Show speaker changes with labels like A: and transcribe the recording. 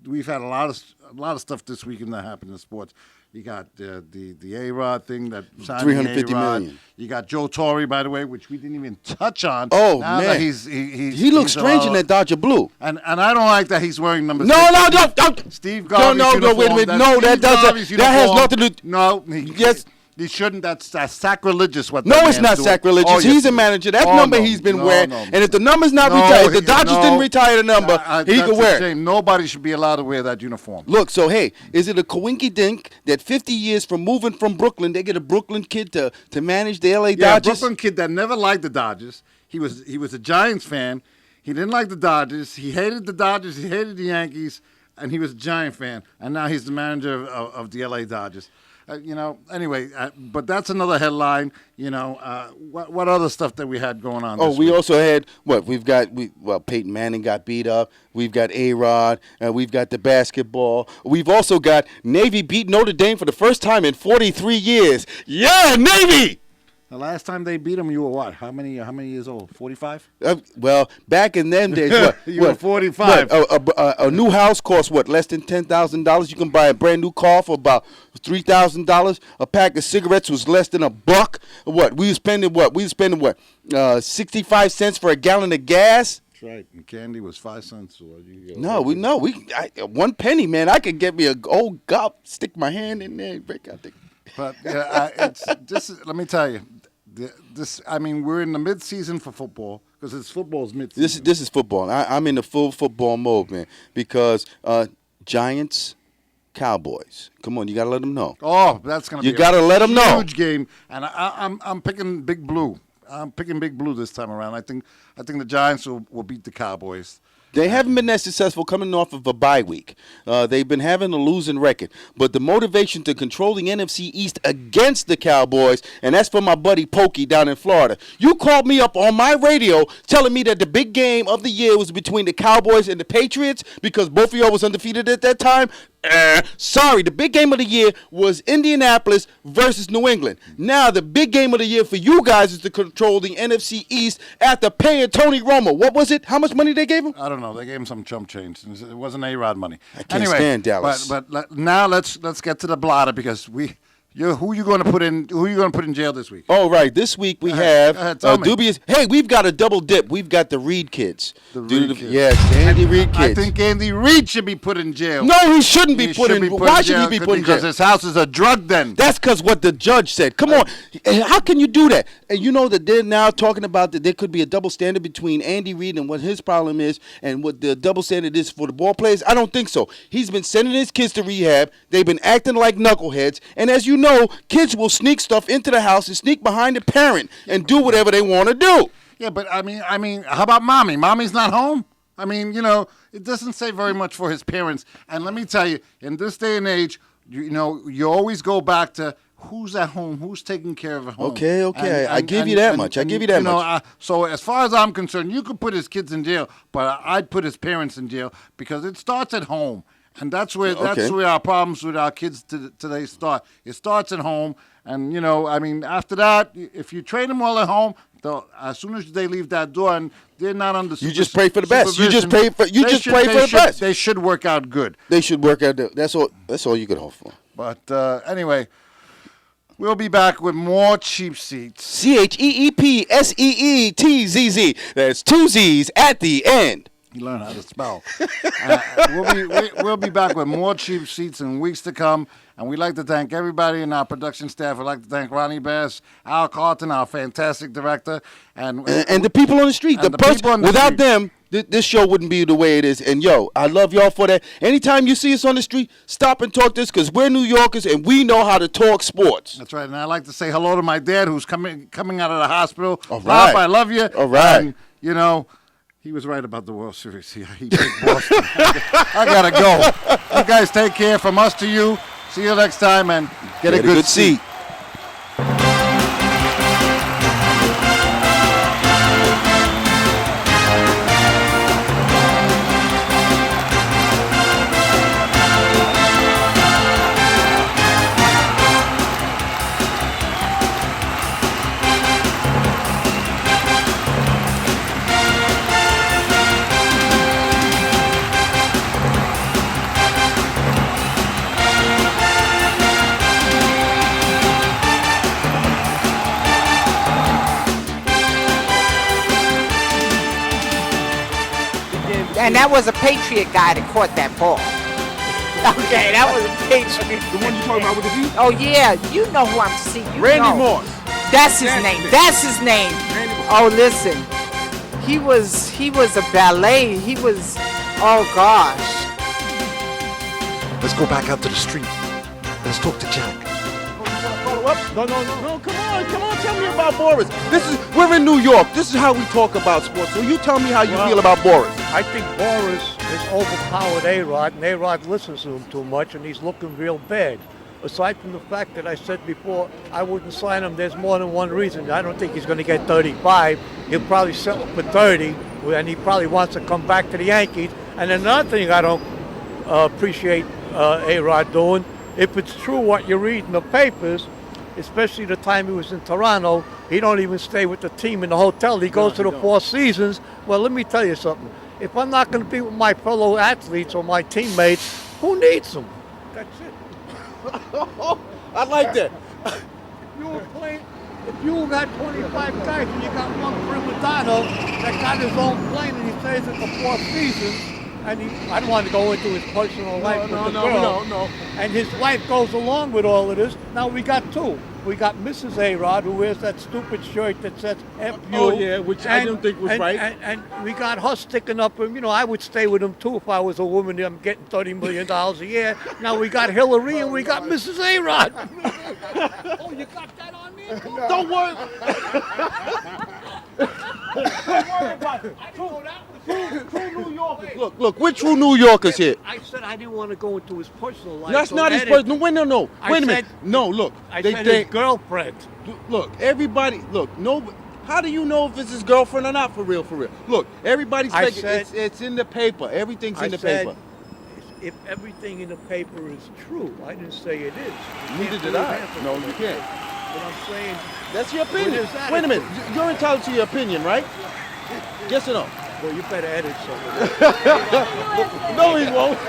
A: we've had a lot of stuff this weekend that happened in sports. You got the A-Rod thing that signed
B: $350
A: A-Rod.
B: million.
A: You got Joe Torre, by the way, which we didn't even touch on.
B: Oh,
A: now
B: man.
A: That
B: he looks strange in that Dodger blue.
A: And I don't like that he's wearing number 6.
B: No.
A: Steve Garvey's
B: No,
A: uniform.
B: wait a minute. No, that has nothing to do.
A: No,
B: yes.
A: He shouldn't. That's sacrilegious. What?
B: No, it's not sacrilegious.
A: Oh, yes,
B: he's a manager. That number he's been wearing. And if the number's not retired, if the Dodgers didn't retire the number, he could wear it.
A: Nobody should be allowed to wear that uniform.
B: Look, so hey, is it a coinky dink that 50 years from moving from Brooklyn, they get a Brooklyn kid to manage the LA Dodgers?
A: Yeah, Brooklyn kid that never liked the Dodgers. He was a Giants fan. He didn't like the Dodgers. He hated the Dodgers. He hated the Yankees, and he was a Giant fan. And now he's the manager of the LA Dodgers. Anyway, but that's another headline. What other stuff that we had going on?
B: We also had Peyton Manning got beat up. We've got A-Rod. We've got the basketball. We've also got Navy beat Notre Dame for the first time in 43 years. Yeah, Navy!
A: The last time they beat him, you were what? How many years old? 45?
B: Back in them days, what?
A: You were 45.
B: A new house costs what? Less than $10,000. You can buy a brand new car for about $3,000. A pack of cigarettes was less than $1. What? We were spending what? 65 cents for a gallon of gas.
A: That's right. And candy was 5 cents.
B: We 1 penny, man. I could get me an old gulp, stick my hand in there, and break out the.
A: But let me tell you, we're in the mid-season for football because it's football's mid-season.
B: This is football. I'm in the full football mode, man, because Giants, Cowboys. Come on, you gotta let them know.
A: Oh, that's gonna be
B: let them know.
A: Huge game, and I'm picking Big Blue. I'm picking Big Blue this time around. I think the Giants will beat the Cowboys.
B: They haven't been that successful coming off of a bye week. They've been having a losing record. But the motivation to control the NFC East against the Cowboys, and that's for my buddy Pokey down in Florida. You called me up on my radio telling me that the big game of the year was between the Cowboys and the Patriots because both of y'all was undefeated at that time. Sorry, the big game of the year was Indianapolis versus New England. Now, the big game of the year for you guys is to control the NFC East after paying Tony Romo. What was it? How much money they gave him?
A: I don't know. They gave him some chump change. It wasn't A-Rod money.
B: I can't stand Dallas.
A: But now let's get to the blotter because who you going to put in? Who are you going to put in jail this week?
B: Oh, right. This week we have dubious. Hey, we've got a double dip. We've got the Reed kids. Yes, the Andy Reid kids.
A: I think Andy Reid should be put in jail.
B: No, he shouldn't be put in jail. Why should he be put in jail?
A: Because his house is a drug den.
B: That's because what the judge said. Come on. How can you do that? And you know that they're now talking about that there could be a double standard between Andy Reid and what his problem is and what the double standard is for the ball players. I don't think so. He's been sending his kids to rehab. They've been acting like knuckleheads. And as you know, kids will sneak stuff into the house and sneak behind the parent and do whatever they want to do.
A: Yeah, but I mean, how about Mommy? Mommy's not home. I mean, it doesn't say very much for his parents. And let me tell you, in this day and age, you always go back to who's at home, who's taking care of at home.
B: Okay. I give you that much.
A: So as far as I'm concerned, you could put his kids in jail, but I'd put his parents in jail because it starts at home. And that's where our problems with our kids today start. It starts at home. And, after that, if you train them well at home, as soon as they leave that door and they're not under
B: you just pray for the best. You just pray for the best.
A: They should work out good.
B: They should work out. That's all you could hope for.
A: But anyway, we'll be back with more Cheepseetzz.
B: CheepSeetzz. There's 2 Z's at the end.
A: You learn how to spell. We'll be back with more Cheepseetzz in weeks to come. And we'd like to thank everybody in our production staff. We'd like to thank Ronnie Bass, Al Carlton, our fantastic director. And
B: the people on the street. Without them, this show wouldn't be the way it is. And, I love y'all for that. Anytime you see us on the street, stop and talk to us because we're New Yorkers and we know how to talk sports.
A: That's right. And I'd like to say hello to my dad who's coming out of the hospital.
B: All right.
A: Rob, I love you.
B: All right.
A: And, he was right about the World Series. He picked Boston. I got to go. You guys take care. From us to you. See you next time and get a good seat.
C: And that was a Patriot guy that caught that ball. Okay, that was a Patriot.
B: The one you talking about with the V?
C: Oh yeah, you know who I'm seeing.
B: Randy Moss.
C: That's his name. That's his name. Oh, listen. He was a ballet. He was, oh gosh.
D: Let's go back out to the street. Let's talk to Jack.
B: No, come on, tell me about Boris. We're in New York. This is how we talk about sports. So you tell me how you feel about Boris.
E: I think Boris has overpowered A-Rod, and A-Rod listens to him too much, and he's looking real bad. Aside from the fact that I said before I wouldn't sign him, there's more than one reason. I don't think he's going to get 35. He'll probably settle for 30, and he probably wants to come back to the Yankees. And another thing I don't appreciate A-Rod doing, if it's true what you read in the papers, especially the time he was in Toronto, he don't even stay with the team in the hotel. He goes to the Four Seasons. Well, let me tell you something. If I'm not going to be with my fellow athletes or my teammates, who needs them? That's it.
B: I like that.
E: You were playing, if you got 25 guys and you got one prima donna that got his own plane and he stays at the Four Seasons, and I don't want to go into his personal life with the girl.
B: No.
E: And his wife goes along with all of this. Now we got two. We got Mrs. A-Rod, who wears that stupid shirt that says F you.
B: Oh, yeah, which I don't think was right.
E: And we got her sticking up. You know, I would stay with him, too, if I was a woman. I'm getting $30 million a year. Now we got Hillary and we got Mrs. A-Rod. Oh, you got that on me?
B: Don't worry.
E: Don't worry about it. I didn't know that was
B: True New Yorkers. Look, we're true New Yorkers here.
E: I said I didn't want to go into his personal life.
B: That's not his personal. Wait, no. Wait a minute. No, look.
E: I said his girlfriend.
B: Look, everybody. Look, no. How do you know if it's his girlfriend or not? For real. Look, everybody's thinking it's in the paper. Everything's in the paper.
E: If everything in the paper is true, I didn't say it is.
B: Neither did I. No, you can't.
E: But I'm saying
B: that's your opinion. Wait a minute. You're entitled to your opinion, right? Yes or no?
E: Well, you better edit some of it.
B: No, he won't.